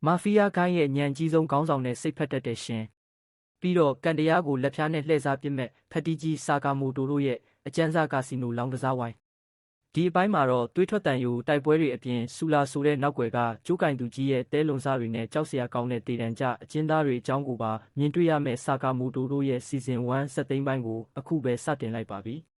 မာဖီးယားကိုင်းရဲ့ညံကြီးဆုံးခေါင်းဆောင်နဲ့စိတ်ဖက်တတ်တဲ့ရှင်ပြီးတော့ကန်တရားကိုလက်ဖြားနဲ့လှည့်စားပစ်မဲ့ဖက်တီကြီးဆာကာမိုတိုတို့ရဲ့အကျဉ်းစားကာစီနိုလောင်းကစားဝိုင်းဒီအပိုင်းမှာတော့သွေးထွက်တန်ယိုတိုက်ပွဲတွေအပြင်ဆူလာဆိုတဲ့နောက်ွယ်ကကျိုးကင်သူကြီးရဲ့တဲလွန်စားတွေနဲ့ကြောက်စရာကောင်းတဲ့တေတံကြအကျဉ်းသားတွေအကြောင်းကိုပါမြင်တွေ့ရမဲ့ဆာကာမိုတိုတို့ရဲ့စီဇန်1စက်သိန်းပိုင်းကိုအခုပဲစတင်လိုက်ပါပြီ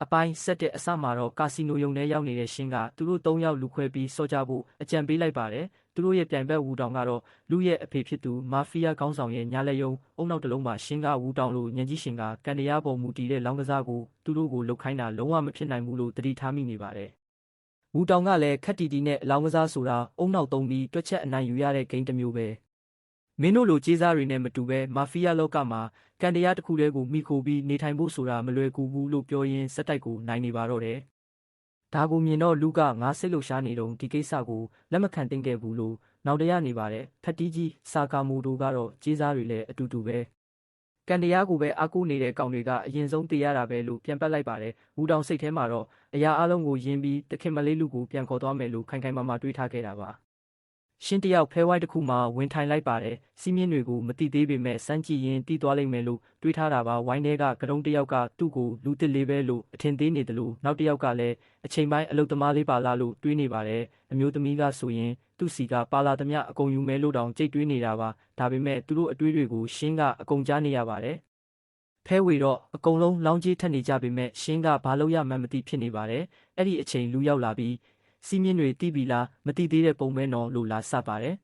အပိုင်း7အစမှာတော့ကာစီနိုယုံထဲရောက်နေတဲ့ရှင်းကသူတို့3ယောက်လူခွဲပြီးစော့ကြဖို့အကြံပေးလိုက်ပါတယ်သူတို့ရဲ့ပြိုင်ဘက်ဝူတောင်ကတော့လူရဲ့အဖေဖြစ်သူမာဖီးယားခေါင်းဆောင်ရဲ့ညာလက်ယုံအုံနောက်တစ်လုံးမှာရှင်းကဝူတောင်လို့ညံကြီးရှင်ကကန်တရားပေါ်မူတည်တဲ့လောင်းကစားကိုသူတို့ကိုလှုပ်ခိုင်းတာလုံးဝမဖြစ်နိုင်ဘူးလို့တတိထားမိနေပါတယ်ဝူတောင်ကလည်းခက်တီတီနဲ့အလောင်းကစားဆိုတာအုံနောက်သုံးပြီးတွက်ချက်အနိုင်ယူရတဲ့ဂိမ်းတစ်မျိုးပဲမင်းတို့လိုကြေးစားတွေနဲ့မတူပဲမာဖီးယားလောကမှာကန်တရားတစ်ခုတည်းကိုမိခိုပြီးနေထိုင်ဖို့ဆိုတာမလွယ်ကူဘူးလို့ပြောရင်းစက်တိုက်ကိုနိုင်နေပါတော့တယ်ဒါကိုမြင်တော့လူကငါစိတ်လှုပ်ရှားနေတော့ဒီကိစ္စကိုလက်မခံသင့်ခဲ့ဘူးလို့နောက်တရနေပါတယ်ဖက်တီးကြီးဆာကာမိုတိုကတော့ကြေးစားတွေလည်းအတူတူပဲကန်တရားကိုပဲအားကိုးနေတဲ့ကောင်တွေကအရင်ဆုံးတေးရတာပဲလို့ပြန်ပတ်လိုက်ပါတယ်ဝူတောင်စိတ်ထဲမှာတော့အရာအလုံးကိုယင်းပြီးတခင်မလေးလူကိုပြန်ခေါ်သွားမယ်လို့ခိုင်ခိုင်မာမာတွေးထားခဲ့တာပါရှင်းတယောက်ဖဲဝိုင်းတစ်ခုမှာဝင်ထိုင်လိုက်ပါတယ်စီးမြင့်တွေကိုမတိသေးပေမဲ့စမ်းကြည့်ရင်တီးသွားလိမ့်မယ်လို့တွေးထားတာပါဝိုင်းထဲကကတုံးတယောက်ကသူ့ကိုလူတစ်လေးပဲလို့အထင်သေးနေတယ်လို့နောက်တစ်ယောက်ကလည်းအချိန်ပိုင်းအလုတ်သမားလေးပါလားလို့တွေးနေပါတယ်အမျိုးသမီးကဆိုရင်သူ့စီကပါလာသမျှအကုန်ယူမဲလို့တောင်ကြိတ်တွေးနေတာပါဒါပေမဲ့သူတို့အတွေးတွေကိုရှင်းကအကုန်ကြားနေရပါတယ်ဖဲဝေတော့အကုန်လုံးလောင်းကြီးထက်နေကြပေမဲ့ရှင်းကဘာလို့ရမှန်းမသိဖြစ်နေပါတယ်အဲ့ဒီအချိန်လူရောက်လာပြီးစီးမြင့်တွေတီးပြီလားမတီးသေးတဲ့ပုံပဲနော်လို့လာစပါတယ်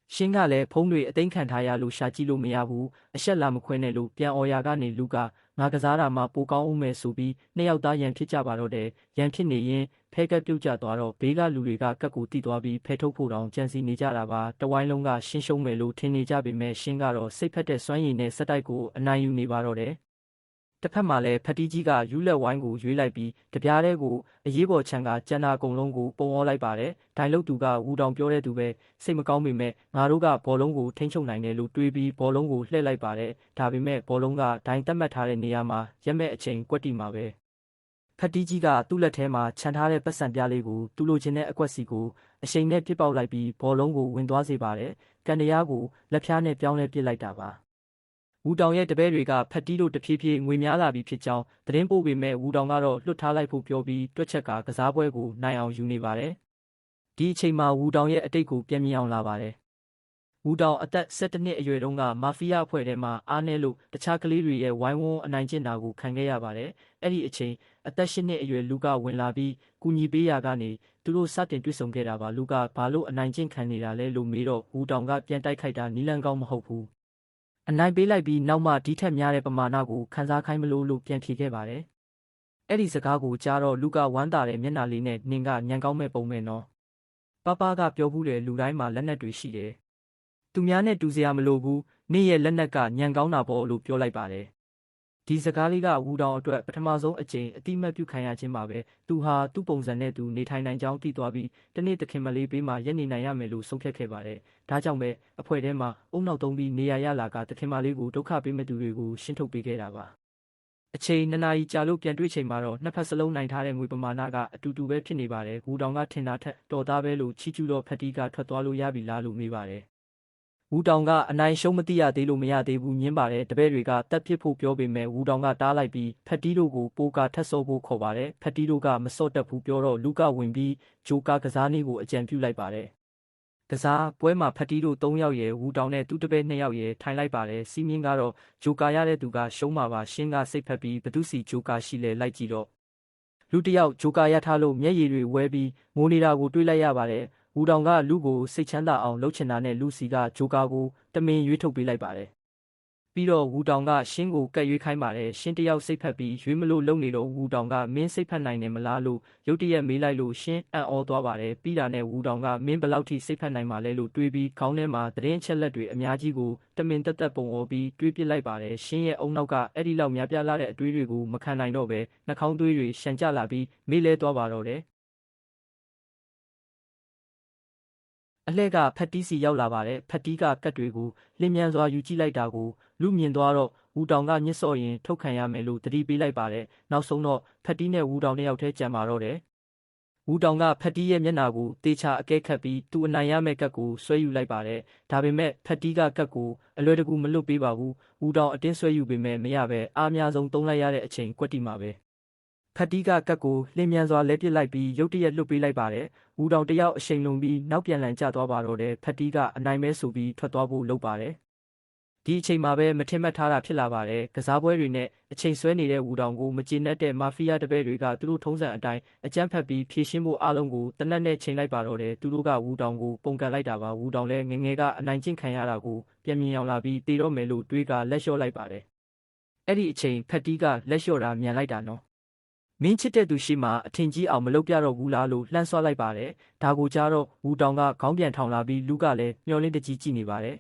ရှင်းကလည်းဖုံးတွေအသိမ်းခံထားရလို့ရှာကြည့်လို့မရဘူးအဆက်လာမခွဲနဲ့လို့ပြန်အော်ရာကနေလူကငါကစားတာမှပိုကောင်းအောင်မယ်ဆိုပြီးနှစ်ယောက်သားရန်ဖြစ်ကြပါတော့တယ်ရန်ဖြစ်နေရင်ဖဲကက်ပြုတ်ကျသွားတော့ဘေးကလူတွေကကက်ကိုတီးသွားပြီးဖဲထုတ်ဖို့တောင်ကြံစီနေကြတာပါတဝိုင်းလုံးကရှင်းရှုံးမယ်လို့ထင်နေကြပေမဲ့ရှင်းကတော့စိတ်ဖက်တဲ့စွမ်းရည်နဲ့စက်တိုက်ကိုအနိုင်ယူနေပါတော့တယ်တစ်ဖက်မှာလည်းဖက်တီးကြီးကယူလက်ဝိုင်းကိုရွေးလိုက်ပြီးတပြားတည်းကိုအရေးပေါ်ချန်ကကျန်တာအကုန်လုံးကိုပုံအောလိုက်ပါတယ်ဒိုင်လုတ်သူကဝူတောင်ပြောတဲ့သူပဲစိတ်မကောင်းပေမဲ့ငါတို့ကဘောလုံးကိုထိန်းချုပ်နိုင်တယ်လို့တွေးပြီးဘောလုံးကိုလှည့်လိုက်ပါတယ်ဒါပေမဲ့ဘောလုံးကဒိုင်တက်မှတ်ထားတဲ့နေရာမှာရက်မဲ့အချိန်ကွက်တီမှာပဲဖက်တီးကြီးကသူ့လက်ထဲမှာခြံထားတဲ့ပတ်စံပြားလေးကိုသူ့လိုချင်တဲ့အကွက်စီကိုအချိန်နဲ့ပစ်ပေါက်လိုက်ပြီးဘောလုံးကိုဝင်သွားစေပါတယ်ကန်တရားကိုလက်ဖြားနဲ့ပြောင်းလဲပစ်လိုက်တာပါဝူတောင်ရဲ့တပည့်တွေကဖက်တီးတို့တဖြည်းဖြည်းငွေများလာပြီးဖြစ်ကြောင်းသတင်းပို့ပေမဲ့ဝူတောင်ကတော့လွတ်ထားလိုက်ဖို့ပြောပြီးတွက်ချက်ကကစားပွဲကိုနိုင်အောင်ယူနေပါတယ်။ဒီအချိန်မှာဝူတောင်ရဲ့အတိတ်ကိုပြန်မြင်အောင်လာပါတယ်။ဝူတောင်အသက်17နှစ်အရွယ်တုန်းကမာဖီးယားအဖွဲ့ထဲမှာအားနည်းလို့တခြားကလေးတွေရဲ့ဝိုင်းဝန်းအနိုင်ကျင့်တာကိုခံခဲ့ရပါတယ်။အဲ့ဒီအချိန်အသက်8နှစ်အရွယ်လူကဝင်လာပြီးကူညီပေးရာကနေသူတို့စတင်တွေ့ဆုံခဲ့တာပါလူကဘာလို့အနိုင်ကျင့်ခံနေတာလဲလို့မေးတော့ဝူတောင်ကပြန်တိုက်ခိုက်တာနီလန်ကောင်းမဟုတ်ဘူးအနိုင်ပေးလိုက်ပြီးနောက်မှဒီထက်များတဲ့ပမာဏကိုခန်းစားခိုင်းမလို့ပြန်ဖြေခဲ့ပါတယ်။အဲ့ဒီစကားကိုကြားတော့လူကဝမ်းသာတဲ့မျက်နှာလေးနဲ့နင်ကညံကောင်းမဲ့ပုံပဲနော်။ပပကပြောဘူးလေလူတိုင်းမှာလက်နက်တွေရှိတယ်။သူများနဲ့တူစရာမလိုဘူး။နေ့ရဲ့လက်နက်ကညံကောင်းတာပေါ့လို့ပြောလိုက်ပါတယ်။ဒီစကားလေးကဝူတောင်အတွက်ပထမဆုံးအကြိမ်အတိမတ်ပြုခံရခြင်းပါပဲ။သူဟာသူ့ပုံစံနဲ့သူနေထိုင်နိုင်ကြောင်းသိသွားပြီးတနေ့တခင်မလေးပေးမှရက်နေနိုင်ရမယ်လို့ဆုံးဖြတ်ခဲ့ပါတယ်။ဒါကြောင့်ပဲအဖွဲ့ထဲမှာအုံနောက်သုံးပြီးနေရရလာကတခင်မလေးကိုဒုက္ခပေးမဲ့သူတွေကိုရှင်းထုတ်ပေးခဲ့တာပါ။အချိန်2 နာရီကြာလို့ပြန်တွေ့ချိန်မှာတော့နှစ်ဖက်စလုံးနိုင်ထားတဲ့ငွေပမာဏကအတူတူပဲဖြစ်နေပါတယ်။ဝူတောင်ကထင်တာထက်တော်သားပဲလို့ချီးကျူးတော့ဖက်တီးကထွက်သွားလို့ရပြီလားလို့မေးပါတယ်ဝူတောင်ကအနိုင်ရှုံးမသိရသေးလို့မရသေးဘူးညင်းပါတယ်တပည့်တွေကတက်ပစ်ဖို့ပြောပေမဲ့ဝူတောင်ကတားလိုက်ပြီးဖက်တီးတို့ကိုပိုကာထက်စောဖို့ခေါ်ပါတယ်ဖက်တီးတို့ကမစော့တက်ဘူးပြောတော့လူကဝင်ပြီးဂျိုကာကစားနည်းကိုအကြံပြုလိုက်ပါတယ်ကစားပွဲမှာဖက်တီးတို့3ယောက်ရယ်ဝူတောင်နဲ့သူ့တပည့်2ယောက်ရယ်ထိုင်လိုက်ပါတယ်စီးမြင့်ကတော့ဂျိုကာရတဲ့သူကရှုံးမှာပါရှင်းကစိတ်ဖက်ပြီးဘသူစီဂျိုကာရှိလဲလိုက်ကြည့်တော့လူတယောက်ဂျိုကာရထားလို့မျက်ရည်တွေဝဲပြီးငိုနေတာကိုတွေးလိုက်ရပါတယ်ဝူတောင်ကလူကိုစိတ်ချမ်းသာအောင်လှုပ်ချင်တာနဲ့လူစီကဂျိုကာကိုတမင်ရွေးထုတ်ပေးလိုက်ပါတယ်။ပြီးတော့ဝူတောင်ကရှင်းကိုကတ်ရွေးခိုင်းပါတယ်ရှင်းတယောက်စိတ်ဖက်ပြီးရွေးမလို့လုံနေတော့ဝူတောင်ကမင်းစိတ်ဖက်နိုင်တယ်မလားလို့ရုတ်တရက်မေးလိုက်လို့ရှင်းအံ့ဩသွားပါတယ်ပြီးတာနဲ့ဝူတောင်ကမင်းဘလောက်ထိစိတ်ဖက်နိုင်မှာလဲလို့တွေးပြီးခေါင်းထဲမှာသတင်းအချက်လက်တွေအများကြီးကိုတမင်တက်တက်ပုံအော်ပြီးတွေးပစ်လိုက်ပါတယ်ရှင်းရဲ့အုံနောက်ကအဲ့ဒီလောက်များပြားလာတဲ့အတွေးတွေကိုမခံနိုင်တော့ပဲနှာခေါင်းသွေးတွေရှန်ကျလာပြီးမေးလဲသွားပါတော့တယ်အလှဲ့ကဖက်တီးစီရောက်လာပါတယ်ဖက်တီးကကတ်တွေကိုလင်းမြန်စွာယူကြည့်လိုက်တာကိုလူမြင်သွားတော့ဝူတောင်ကညှစ်စော့ရင်ထုတ်ခံရမယ်လို့တတိပေးလိုက်ပါတယ်နောက်ဆုံးတော့ဖက်တီးနဲ့ဝူတောင်နှစ်ယောက်တည်းကြံပါတော့တယ် ဝူတောင်ကဖက်တီးရဲ့မျက်နှာကိုတေချာအကဲခတ်ပြီးသူအနိုင်ရမယ့်ကတ်ကိုဆွဲယူလိုက်ပါတယ်ဒါပေမဲ့ဖက်တီးကကတ်ကိုအလွယ်တကူမလွတ်ပေးပါဘူးဝူတောင်အတင်းဆွဲယူပေမဲ့မရပဲအားအများဆုံးသုံးလိုက်ရတဲ့အချိန်ကွက်တီမှာပဲဖက်တီးကကတ်ကိုလင်းမြန်စွာလဲပစ်လိုက်ပြီးရုတ်တရက်လွတ်ပေးလိုက်ပါတယ်ဝူတောင်တယောက်အချိန်လွန်ပြီးနောက်ပြန်လည်ကျသွားပါတော့တယ်ဖက်တီးကအနိုင်မဲဆိုပြီးထွက်သွားဖို့လုပ်ပါတယ်ဒီအချိန်မှာပဲမထင်မှတ်ထားတာဖြစ်လာပါတယ်ကစားပွဲတွေနဲ့အချိန်ဆွဲနေတဲ့ဝူတောင်ကိုမကျေနပ်တဲ့မာဖီးယားတပည့်တွေကသူတို့ထုံးစံအတိုင်းအကြမ်းဖက်ပြီးဖြည့်ရှင်းဖို့အားလုံးကိုတနက်နဲ့ချိန်လိုက်ပါတော့တယ်သူတို့ကဝူတောင်ကိုပုံကန်လိုက်တာပါဝူတောင်လည်းငငယ်ကအနိုင်ကျင့်ခံရတာကိုပြန်မြင်အောင်လာပြီးတေတော့မယ်လို့တွေးကလက်လျှော့လိုက်ပါတယ်အဲ့ဒီအချိန်ဖက်တီးကလက်လျှော့တာမြန်လိုက်တာနော်မင်းချစ်တဲ့သူရှိမှအထင်ကြီးအောင်မလုပ်ပြတော့ဘူးလားလို့လှမ်းဆွလိုက်ပါတယ်ဒါကိုကြားတော့ဝူတောင်ကခေါင်းပြန်ထောင်လာပြီးလူကလည်းမျောလင်းတကြီးကြည့်နေပါတယ်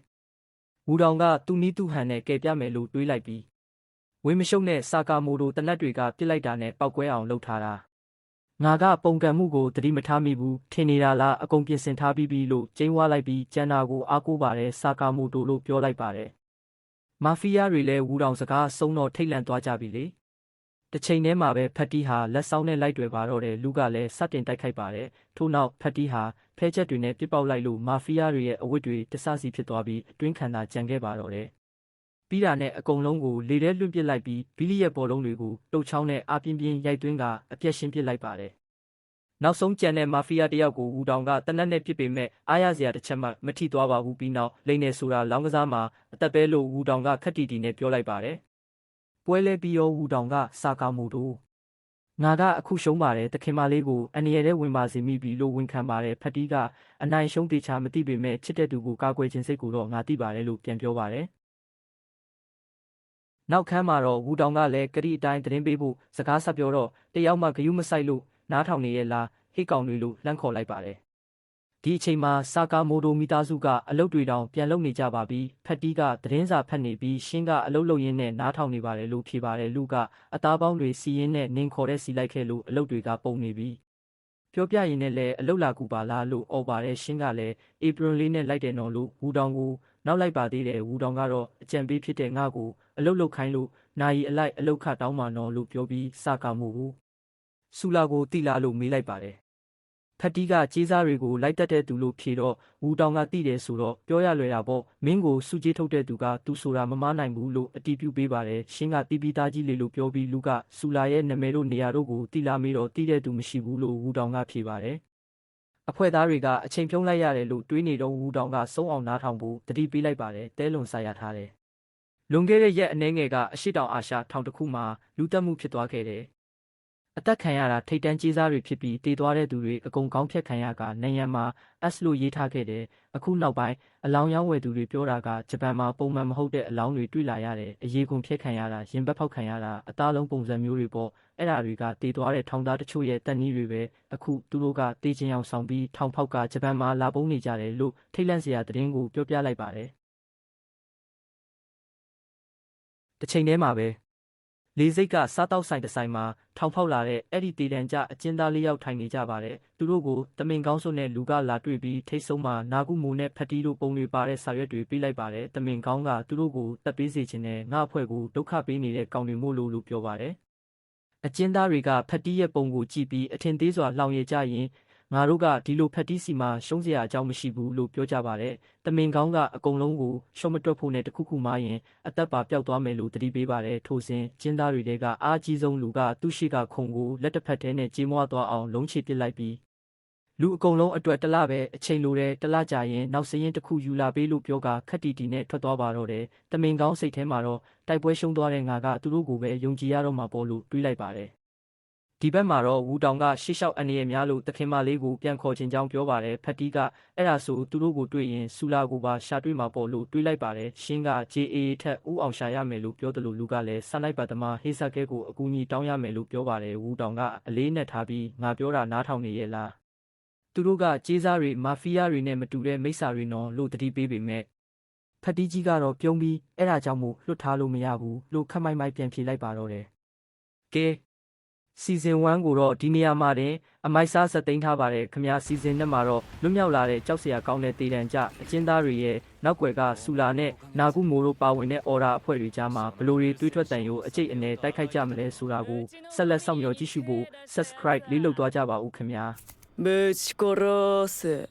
ဝူတောင်ကသူ့နီးသူ့ဟန်နဲ့ကယ်ပြမယ်လို့တွေးလိုက်ပြီးဝင်းမရှုပ်နဲ့စာကာမိုတိုတနက်တွေကပြစ်လိုက်တာနဲ့ပောက်ကွဲအောင်လုပ်ထားတာငါကပုံကံမှုကိုသတိမထားမိဘူးထင်နေတာလားအကုန်ပြင်ဆင်ထားပြီးပြီလို့ကျင်းဝါလိုက်ပြီးကျန်တာကိုအားကိုးပါတယ်စာကာမိုတိုလို့ပြောလိုက်ပါတယ်မာဖီးယားတွေလည်းဝူတောင်စကားဆုံးတော့ထိတ်လန့်သွားကြပြီလေတစ်ချိန်တည်းမှာပဲဖက်တီးဟာလက်ဆောင်နဲ့လိုက်တွေ့ပါတော့တယ်လူကလည်းစတင်တိုက်ခိုက်ပါတယ်ထို့နောက်ဖက်တီးဟာဖဲချက်တွေနဲ့ပြစ်ပေါက်လိုက်လို့မာဖီးယားတွေရဲ့အဝတ်တွေတဆစီဖြစ်သွားပြီးအတွင်းခံသာကြံခဲ့ပါတော့တယ်ပြီးတာနဲ့အကုန်လုံးကိုလေထဲလွင့်ပစ်လိုက်ပြီးဘီလီရဲ့ဘောလုံးတွေကိုတုတ်ချောင်းနဲ့အပြင်းပြင်းရိုက်သွင်းကအပြက်ရှင်းပစ်လိုက်ပါတယ်နောက်ဆုံးကြံတဲ့မာဖီးယားတယောက်ကိုဝူတောင်ကတနက်နဲ့ပစ်ပေမဲ့အားရစရာတစ်ချက်မှမထိသွားပါဘူးပြီးနောက်လိမ့်နေဆိုတာလောင်းကစားမှာအသက်ပဲလို့ဝူတောင်ကခက်တီတီနဲ့ပြောလိုက်ပါတယ်ပွဲလဲပြီးရောဝူတောင်ကစာကာမိုတိုငါကအခုရှုံးပါတယ်တခင်မလေးကိုအန်ရရဲ့ဝင်ပါစေမိပြီလို့ဝန်ခံပါတယ်ဖက်တီးကအနိုင်ရှုံးတေချာမသိပေမဲ့ချစ်တဲ့သူကိုကာကွယ်ခြင်းစိတ်ကိုတော့ငါသိပါတယ်လို့ပြန်ပြောပါတယ်နောက်ခန်းမှာတော့ဝူတောင်ကလည်းကတိအတိုင်းသတင်းပေးဖို့စကားဆက်ပြောတော့တယောက်မှဂယုမဆိုင်လို့နားထောင်နေရဲ့လားဟိကောင်တွေလို့လှမ်းခေါ်လိုက်ပါတယ်ဒီအချိန်မှာစာကာမိုတိုမိသားစုကအလုပ်တွေတောင်ပြန်လုပ်နေကြပါပြီဖက်တီးကသတင်းစာဖတ်နေပြီးရှင်းကအလုပ်လုပ်ရင်းနဲ့နားထောင်နေပါတယ်လို့ဖြေပါတယ်လူကအသားပေါင်းတွေစီရင်းနဲ့နင်းခေါ်တဲ့စီလိုက်ခဲ့လို့အလုပ်တွေကပုံနေပြီပြောပြရင်လည်းအလုပ်လာကူပါလားလို့អော်ပါတယ်ရှင်းကလည်းဧပြီလေးနဲ့လိုက်တယ်နော်လို့ဝူတောင်ကိုနောက်လိုက်ပါသေးတယ်ဝူတောင်ကတော့အကြံပေးဖြစ်တဲ့ငါကိုအလုပ်လုပ်ခိုင်းလို့နိုင်အလိုက်အလုပ်ခတောင်းပါနော်လို့ပြောပြီးစာကာမိုကိုဆူလာကိုတိလာလို့မေးလိုက်ပါတယ်ဖက်တီးကကြေးစားတွေကိုလိုက်တက်တဲ့သူလို့ဖြေတော့ဝူတောင်ကတိတယ်ဆိုတော့ပြောရလွယ်တာပေါ့မင်းကိုစုကြေးထုတ်တဲ့သူကသူဆိုတာမမားနိုင်ဘူးလို့အတီးပြုပေးပါတယ်ရှင်းကတီးပြီးသားကြီးလေလို့ပြောပြီးလူကဆူလာရဲ့နာမည်တို့နေရာတို့ကိုတိလာမေးတော့တိတဲ့သူမရှိဘူးလို့ဝူတောင်ကဖြေပါတယ်အဖွဲ့သားတွေကအချိန်ဖြုံးလိုက်ရတယ်လို့တွေးနေတော့ဝူတောင်ကစုံအောင်နားထောင်ဖို့တတိပေးလိုက်ပါတယ်တဲလွန်ဆိုင်ရထားတယ်လွန်ခဲ့တဲ့ရက်အနည်းငယ်ကအရှိတောင်အာရှထောင်တစ်ခုမှာလူတက်မှုဖြစ်သွားခဲ့တယ်အသက်ခံရတာထိတ်တန်းကြေးစားတွေဖြစ်ပြီးတည်သွားတဲ့သူတွေအကုန်ကောင်းဖြတ်ခံရကနိုင်ငံမှာ S လို့ရေးထားခဲ့တယ်အခုနောက်ပိုင်းအလောင်းရောင်းဝယ်သူတွေပြောတာကဂျပန်မှာပုံမှန်မဟုတ်တဲ့အလောင်းတွေတွေ့လာရတယ်အရေးကုန်ဖြတ်ခံရတာရင်ဘတ်ဖောက်ခံရတာအသားလုံးပုံစံမျိုးတွေပေါ့အဲ့ဒါတွေကတည်သွားတဲ့ထောင်သားတချို့ရဲ့တက်နည်းတွေပဲအခုသူတို့ကတေးချင်အောင်ဆောင်ပြီးထောင်ဖောက်ကဂျပန်မှာလာပုံးနေကြတယ်လို့ထိတ်လန့်စရာသတင်းကိုပြောပြလိုက်ပါတယ်တစ်ချိန်တည်းမှာပဲလေစိတ်ကစားတောက်ဆိုင်တစ်ဆိုင်မှာထောင်ဖောက်လာတဲ့အဲ့ဒီတေတံကြအကျဉ်းသား၄ယောက်ထိုင်နေကြပါတယ်သူတို့ကိုတမင်ကောင်းစွန်းနဲ့လူကလာတွေ့ပြီးထိတ်ဆုံးမှာနာကုမိုနဲ့ဖက်တီတို့ပုံတွေပါတဲ့စာရွက်တွေပေးလိုက်ပါတယ်တမင်ကောင်းကသူတို့ကိုတက်ပေးစေခြင်းနဲ့ငါ့အဖွဲ့ကိုဒုက္ခပေးနေတဲ့ကောင်တွေမို့လို့ပြောပါတယ်အကျဉ်းသားတွေကဖက်တီရဲ့ပုံကိုကြည့်ပြီးအထင်သေးစွာလှောင်ရကြရင်ငါတို့ကဒီလိုဖက်တီစီမှာရှုံးစရာအကြောင်းမရှိဘူးလို့ပြောကြပါတယ်တမင်ကောင်းကအကုန်လုံးကိုရှုံးမတွက်ဖို့နဲ့တခုခုမှရင်အသက်ပါပျောက်သွားမယ်လို့တတိပေးပါတယ်ထို့စဉ်ကျင်းသားတွေကအားကြီးဆုံးလူကသူ့ရှိကခုံကိုလက်တစ်ဖက်ထဲနဲ့ကြေးမွားသွားအောင်လုံးချပစ်လိုက်ပြီးလူအကုန်လုံးအတွက်တလပဲအချိန်လိုတယ်တလကြာရင်နောက်စရင်တစ်ခုယူလာပေးလို့ပြောကခက်တီတီနဲ့ထွက်သွားပါတော့တယ်တမင်ကောင်းစိတ်ထဲမှာတော့တိုက်ပွဲရှုံးသွားတဲ့ငါကသူတို့ကိုပဲယုံကြည်ရတော့မှာပေါ့လို့တွေးလိုက်ပါတယ်ဒီဘက်မှာတော့ဝူတောင်ကရှေ့လျှောက်အနေရများလို့တခင်မလေးကိုပြန်ခေါ်ခြင်းကြောင်းပြောပါတယ်ဖက်တီကအဲ့ဒါဆိုသူတို့ကိုတွေ့ရင်ဆူလာကိုပါရှာတွေ့မှာပေါ့လို့တွေးလိုက်ပါတယ်ရှင်းက JA ထက်ဦးအောင်ရှာရမယ်လို့ပြောတယ်လို့လူကလည်းဆန်လိုက်ပါသမားဟေးဆက်ကဲကိုအကူအညီတောင်းရမယ်လို့ပြောပါတယ်ဝူတောင်ကအလေးနဲ့ထားပြီးငါပြောတာနားထောင်နေရဲ့လားသူတို့ကကြေးစားတွေမာဖီးယားတွေနဲ့မတူတဲ့မိစ္ဆာတွေနော်လို့တတိပေးပေမဲ့ဖက်တီကြီးကတော့ပြုံးပြီးအဲ့ဒါကြောင့်မို့လွတ်ထားလို့မရဘူးလို့ခက်မိုက်မိုက်ပြန်ဖြေလိုက်ပါတော့တယ်ကဲစီဇန်1ကိုတော့ဒီနေရာမှာတင်အမိုက်စားဆက်သိမ်းထားပါတယ်ခင်ဗျာစီဇန်2မှာတော့လွတ်မြောက်လာတဲ့ကြောက်စရာကောင်းတဲ့တေတံကြအကျဉ်းသားတွေရဲ့နောက်ွယ်ကဆူလာနဲ့နာကုမိုတို့ပါဝင်တဲ့အော်ဒါအဖွဲ့တွေကြားမှာဘလိုတွေတွေးထွက်တန်ရိုးအကျိတ်အနေတိုက်ခိုက်ကြမလဲဆိုတာကိုဆက်လက်ဆောင်မျှော်ကြည့်ရှုဖို့ subscribe လေးလုပ်သွားကြပါဦးခင်ဗျာぶち殺す。